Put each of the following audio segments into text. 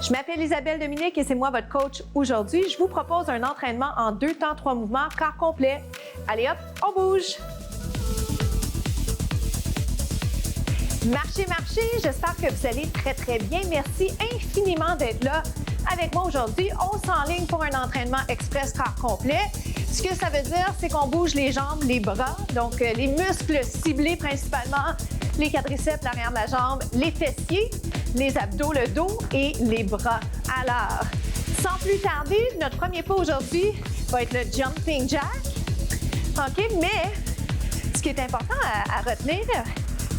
Je m'appelle Isabelle Dominique et c'est moi votre coach aujourd'hui. Je vous propose un entraînement en 2 temps, 3 mouvements, corps complet. Allez hop, on bouge! Marchez, marchez! J'espère que vous allez très bien. Merci infiniment d'être là avec moi aujourd'hui. On s'enligne pour un entraînement express corps complet. Ce que ça veut dire, c'est qu'on bouge les jambes, les bras, donc les muscles ciblés principalement, les quadriceps, l'arrière de la jambe, les fessiers, les abdos, le dos et les bras. Alors, sans plus tarder, notre premier pas aujourd'hui va être le jumping jack. OK, mais ce qui est important à retenir,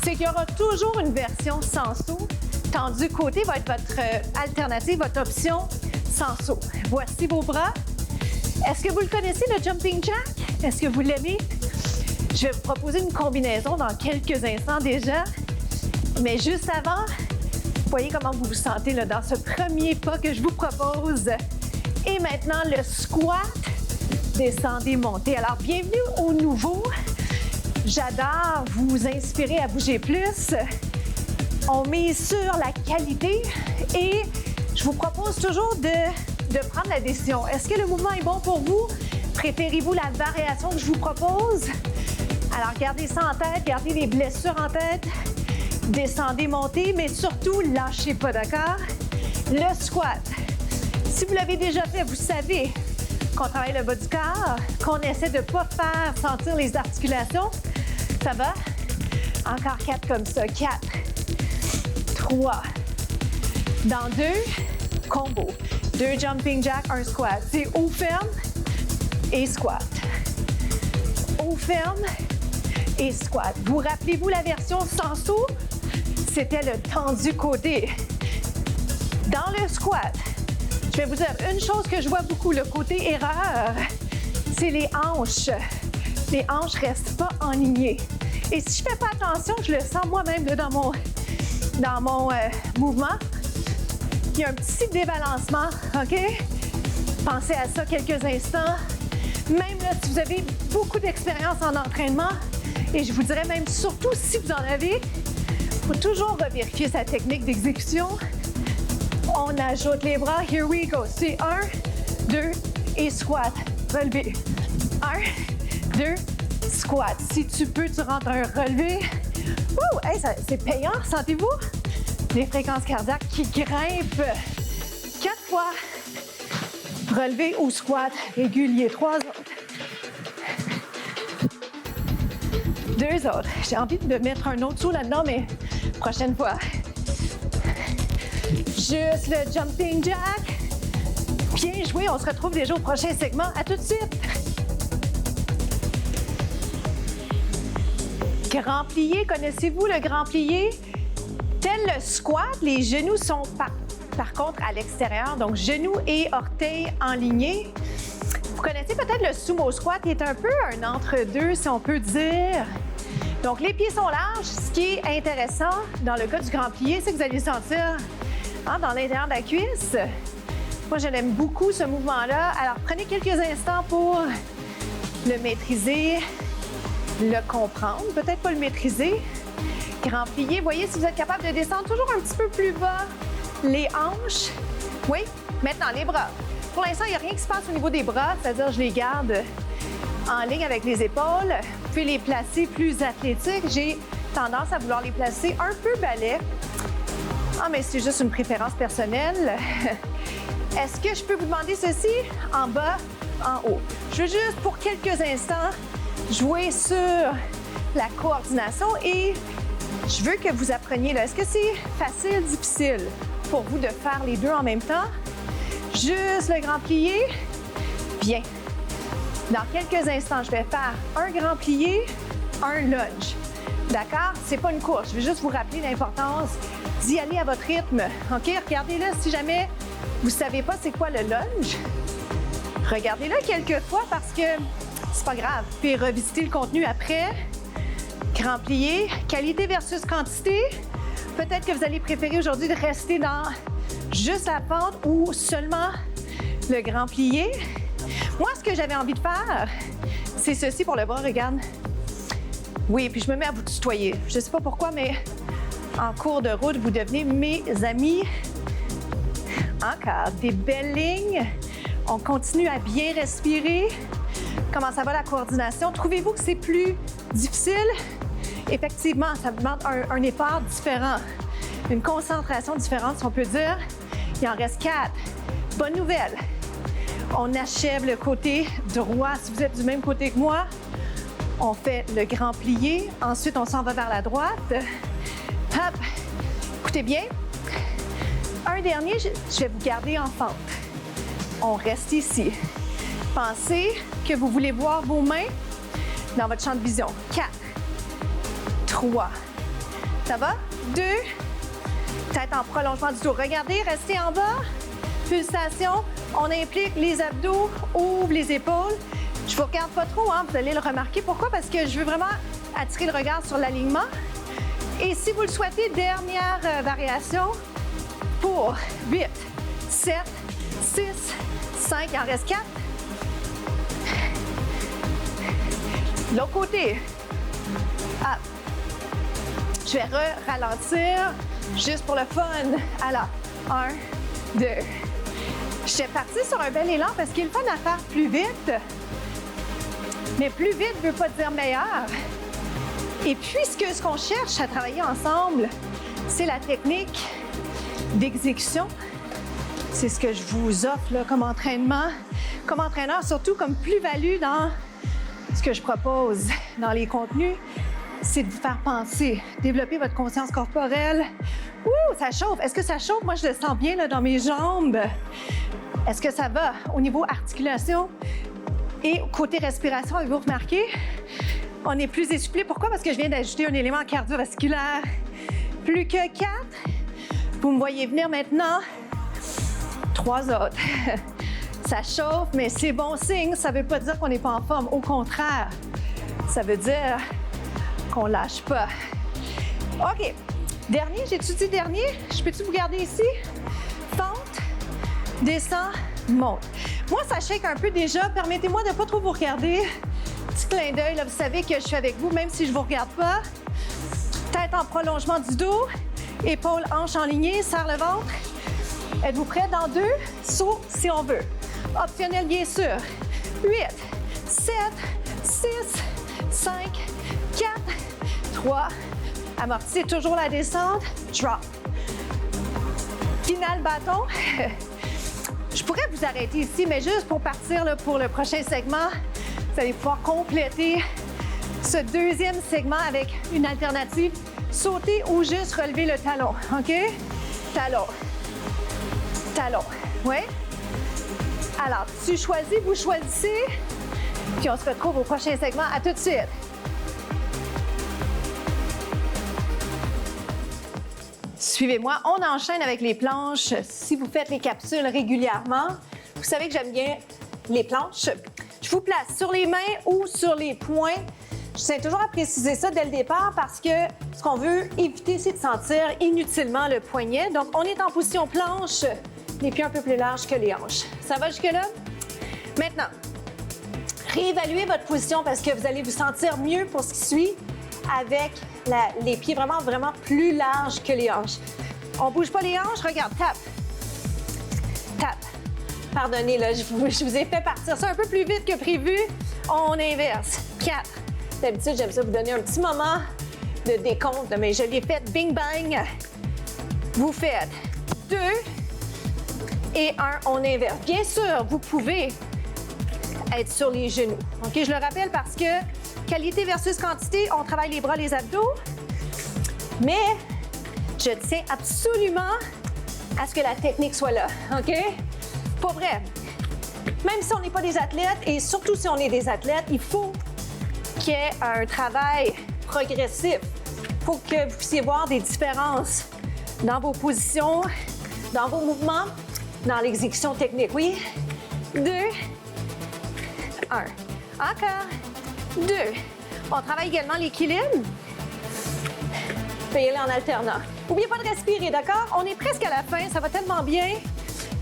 c'est qu'il y aura toujours une version sans saut. Tendu côté va être votre alternative, votre option sans saut. Voici vos bras. Est-ce que vous le connaissez, le jumping jack? Est-ce que vous l'aimez? Je vais vous proposer une combinaison dans quelques instants déjà. Mais juste avant, voyez comment vous vous sentez là, dans ce premier pas que je vous propose. Et maintenant, le squat. Descendez, montez. Alors, bienvenue au nouveau. J'adore vous inspirer à bouger plus. On mise sur la qualité et je vous propose toujours de prendre la décision. Est-ce que le mouvement est bon pour vous? Préférez-vous la variation que je vous propose? Alors, gardez ça en tête, gardez les blessures en tête. Descendez, montez, mais surtout, lâchez pas, d'accord? Le squat. Si vous l'avez déjà fait, vous savez qu'on travaille le bas du corps, qu'on essaie de ne pas faire sentir les articulations. Ça va? Encore 4 comme ça. 4, 3. Dans 2, combo. 2 jumping jack, 1 squat. C'est haut ferme et squat. Haut ferme et squat. Vous rappelez-vous la version sans saut? C'était le tendu côté. Dans le squat, je vais vous dire une chose que je vois beaucoup, le côté erreur, c'est les hanches. Les hanches ne restent pas enlignées. Et si je ne fais pas attention, je le sens moi-même dans mon mouvement, il y a un petit débalancement, OK? Pensez à ça quelques instants. Même là, si vous avez beaucoup d'expérience en entraînement, et je vous dirais même surtout si vous en avez, il faut toujours revérifier sa technique d'exécution. On ajoute les bras. Here we go. C'est 1, 2 et squat. Relevé. 1, 2, squat. Si tu peux, tu rentres un relevé. Hey, c'est payant, sentez-vous? Les fréquences cardiaques qui grimpent. 4 fois. Relevé ou squat régulier. 3 autres. 2 autres. J'ai envie de mettre un autre saut là-dedans, mais prochaine fois. Juste le jumping jack. Bien joué, on se retrouve déjà au prochain segment. À tout de suite. Grand plié, connaissez-vous le grand plié? Tel le squat, les genoux sont par contre à l'extérieur, donc genoux et orteils alignés. Vous connaissez peut-être le sumo squat, qui est un peu un entre-deux, si on peut dire. Donc, les pieds sont larges. Ce qui est intéressant dans le cas du grand plié, c'est que vous allez sentir dans l'intérieur de la cuisse. Moi, je l'aime beaucoup, ce mouvement-là. Alors, prenez quelques instants pour le maîtriser, le comprendre, peut-être pas le maîtriser. Grand plié, voyez si vous êtes capable de descendre toujours un petit peu plus bas les hanches. Oui, maintenant les bras. Pour l'instant, il n'y a rien qui se passe au niveau des bras, c'est-à-dire je les garde en ligne avec les épaules. Vous pouvez les placer plus athlétiques. J'ai tendance à vouloir les placer un peu balai. Mais c'est juste une préférence personnelle. Est-ce que je peux vous demander ceci? En bas, en haut. Je veux juste pour quelques instants jouer sur la coordination et je veux que vous appreniez là. Est-ce que c'est facile, difficile pour vous de faire les deux en même temps? Juste le grand plié. Bien. Dans quelques instants, je vais faire un grand plié, un lunge. D'accord? C'est pas une course. Je veux juste vous rappeler l'importance d'y aller à votre rythme. OK? Regardez-le si jamais vous savez pas c'est quoi le lunge. Regardez-le quelques fois parce que c'est pas grave. Vous pouvez revisiter le contenu après. Grand plié, qualité versus quantité. Peut-être que vous allez préférer aujourd'hui de rester dans juste la pente ou seulement le grand plié. Moi, ce que j'avais envie de faire, c'est ceci pour le bras, regarde. Oui, puis je me mets à vous tutoyer. Je ne sais pas pourquoi, mais en cours de route, vous devenez mes amis. Encore. Des belles lignes. On continue à bien respirer. Comment ça va la coordination? Trouvez-vous que c'est plus difficile? Effectivement, ça demande un effort différent, une concentration différente, si on peut dire. Il en reste 4. Bonne nouvelle. On achève le côté droit. Si vous êtes du même côté que moi, on fait le grand plié. Ensuite, on s'en va vers la droite. Hop. Écoutez bien. Un dernier, je vais vous garder en fente. On reste ici. Pensez que vous voulez voir vos mains dans votre champ de vision. 4, 3, ça va? 2, tête en prolongement du dos. Regardez, restez en bas. Pulsation, on implique les abdos, ouvre les épaules. Je ne vous regarde pas trop, hein, vous allez le remarquer. Pourquoi? Parce que je veux vraiment attirer le regard sur l'alignement. Et si vous le souhaitez, dernière variation pour 8, 7, 6, 5, il en reste 4. L'autre côté. Ah. Je vais ralentir juste pour le fun. Alors, 1, 2. J'étais partie sur un bel élan parce qu'il est le fun à faire plus vite. Mais plus vite ne veut pas dire meilleur. Et puisque ce qu'on cherche à travailler ensemble, c'est la technique d'exécution. C'est ce que je vous offre là, comme entraînement, comme entraîneur, surtout comme plus-value dans ce que je propose dans les contenus, c'est de vous faire penser, développer votre conscience corporelle. Ouh, ça chauffe. Est-ce que ça chauffe? Moi, je le sens bien là, dans mes jambes. Est-ce que ça va au niveau articulation? Et côté respiration, avez-vous remarqué? On est plus essoufflé. Pourquoi? Parce que je viens d'ajouter un élément cardiovasculaire. Plus que 4. Vous me voyez venir maintenant. 3 autres. Ça chauffe, mais c'est bon signe. Ça ne veut pas dire qu'on n'est pas en forme. Au contraire, ça veut dire qu'on ne lâche pas. OK. Dernier, j'ai-tu dit dernier? Je peux-tu vous garder ici? Fente, descend, monte. Moi, ça shake un peu déjà. Permettez-moi de ne pas trop vous regarder. Petit clin d'œil, là, vous savez que je suis avec vous, même si je ne vous regarde pas. Tête en prolongement du dos. Épaules, hanches enlignées, serre le ventre. Êtes-vous prêts? Dans 2 sauts, si on veut. Optionnel, bien sûr. 8, 7, 6, 5, 4, 3. Amortissez toujours la descente. Drop. Final bâton. Je pourrais vous arrêter ici, mais juste pour partir là, pour le prochain segment, vous allez pouvoir compléter ce deuxième segment avec une alternative. Sauter ou juste relever le talon. OK? Talon. Talon. Oui? Alors, tu choisis, vous choisissez. Puis on se retrouve au prochain segment. À tout de suite. Suivez-moi, on enchaîne avec les planches. Si vous faites les capsules régulièrement, vous savez que j'aime bien les planches. Je vous place sur les mains ou sur les poings. Je tiens toujours à préciser ça dès le départ parce que ce qu'on veut éviter, c'est de sentir inutilement le poignet. Donc, on est en position planche, les pieds un peu plus larges que les hanches. Ça va jusque-là? Maintenant, réévaluez votre position parce que vous allez vous sentir mieux pour ce qui suit avec les pieds vraiment plus larges que les hanches. On ne bouge pas les hanches, regarde, tape. Tape. Pardonnez, là, je vous ai fait partir ça un peu plus vite que prévu. On inverse. 4. D'habitude, j'aime ça vous donner un petit moment de décompte, mais je l'ai fait bing bang. Vous faites 2 et 1, on inverse. Bien sûr, vous pouvez être sur les genoux. OK, je le rappelle parce que qualité versus quantité, on travaille les bras, les abdos, mais je tiens absolument à ce que la technique soit là. OK? Pas vrai. Même si on n'est pas des athlètes, et surtout si on est des athlètes, il faut qu'il y ait un travail progressif. Il faut que vous puissiez voir des différences dans vos positions, dans vos mouvements, dans l'exécution technique. Oui? 2, 1. Encore. 2. On travaille également l'équilibre. Faites-le en alternant. N'oubliez pas de respirer, d'accord? On est presque à la fin, ça va tellement bien.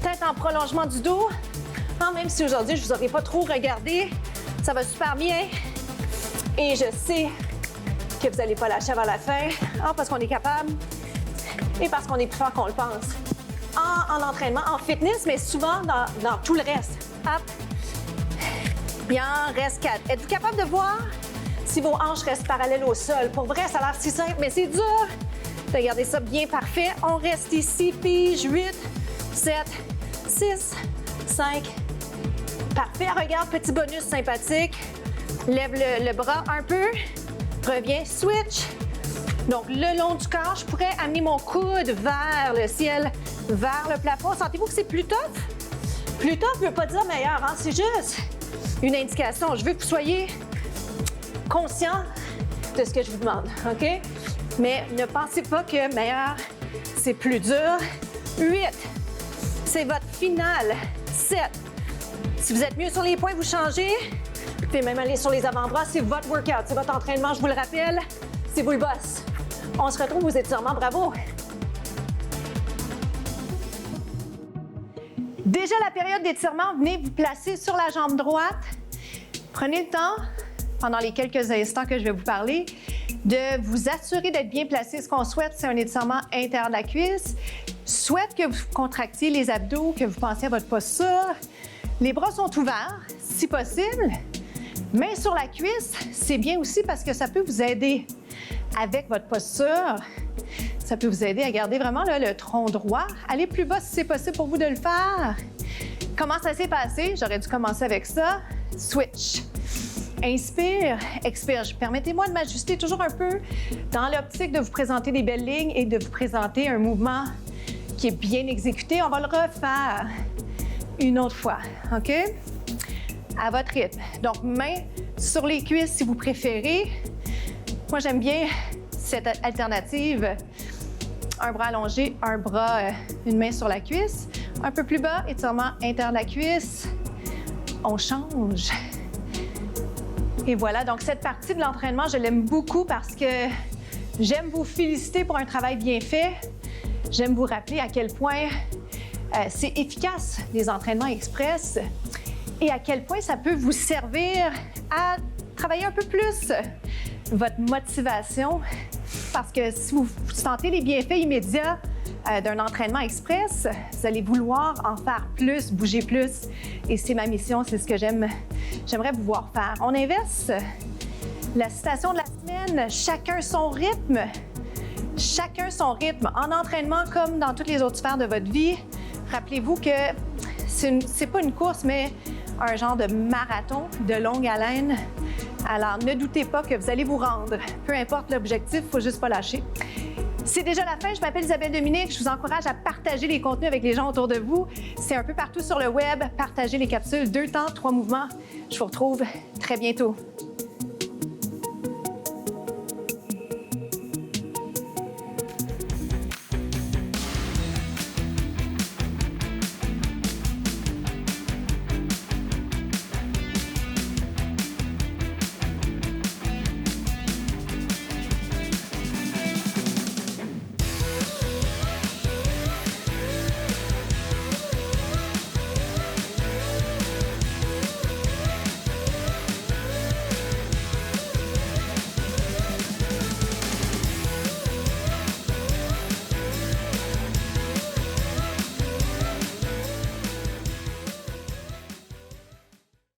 Tête en prolongement du dos. Même si aujourd'hui, je ne vous aurais pas trop regardé, ça va super bien. Et je sais que vous n'allez pas lâcher avant la fin, parce qu'on est capable et parce qu'on est plus fort qu'on le pense. en entraînement, en fitness, mais souvent dans tout le reste. Hop. Bien, reste 4. Êtes-vous capable de voir si vos hanches restent parallèles au sol? Pour vrai, ça a l'air si simple, mais c'est dur. Regardez ça bien parfait. On reste ici, pige, 8, 7, 6, 5. Parfait. Regarde, petit bonus sympathique. Lève le bras un peu. Reviens, switch. Donc, le long du corps, je pourrais amener mon coude vers le ciel, vers le plafond. Sentez-vous que c'est plus tough? Plus tough ne veut pas dire meilleur, hein? C'est juste une indication. Je veux que vous soyez conscient de ce que je vous demande, OK? Mais ne pensez pas que meilleur, c'est plus dur. 8, c'est votre finale. 7, si vous êtes mieux sur les poings, vous changez. Vous pouvez même aller sur les avant-bras. C'est votre workout, c'est votre entraînement, je vous le rappelle. C'est vous le boss. On se retrouve aux étirements. Bravo! Déjà la période d'étirement, venez vous placer sur la jambe droite. Prenez le temps, pendant les quelques instants que je vais vous parler, de vous assurer d'être bien placé. Ce qu'on souhaite, c'est un étirement interne de la cuisse. Souhaite que vous contractiez les abdos, que vous pensiez à votre posture. Les bras sont ouverts, si possible. Main sur la cuisse, c'est bien aussi parce que ça peut vous aider avec votre posture. Ça peut vous aider à garder vraiment là, le tronc droit. Allez plus bas si c'est possible pour vous de le faire. Comment ça s'est passé? J'aurais dû commencer avec ça. Switch. Inspire, expire. Permettez-moi de m'ajuster toujours un peu dans l'optique de vous présenter des belles lignes et de vous présenter un mouvement qui est bien exécuté. On va le refaire une autre fois, OK? À votre rythme. Donc, main sur les cuisses si vous préférez. Moi, j'aime bien cette alternative. Un bras allongé, une main sur la cuisse. Un peu plus bas, étirement interne de la cuisse. On change. Et voilà, donc cette partie de l'entraînement, je l'aime beaucoup parce que j'aime vous féliciter pour un travail bien fait. J'aime vous rappeler à quel point c'est efficace, les entraînements express, et à quel point ça peut vous servir à travailler un peu plus votre motivation. Parce que si vous sentez les bienfaits immédiats d'un entraînement express, vous allez vouloir en faire plus, bouger plus. Et c'est ma mission, c'est ce que j'aimerais vous voir faire. On inverse. La citation de la semaine, chacun son rythme. Chacun son rythme. En entraînement comme dans toutes les autres sphères de votre vie, rappelez-vous que c'est pas une course, mais un genre de marathon de longue haleine. Alors, ne doutez pas que vous allez vous rendre. Peu importe l'objectif, il ne faut juste pas lâcher. C'est déjà la fin. Je m'appelle Isabelle Dominique. Je vous encourage à partager les contenus avec les gens autour de vous. C'est un peu partout sur le web. Partagez les capsules 2 temps, 3 mouvements. Je vous retrouve très bientôt.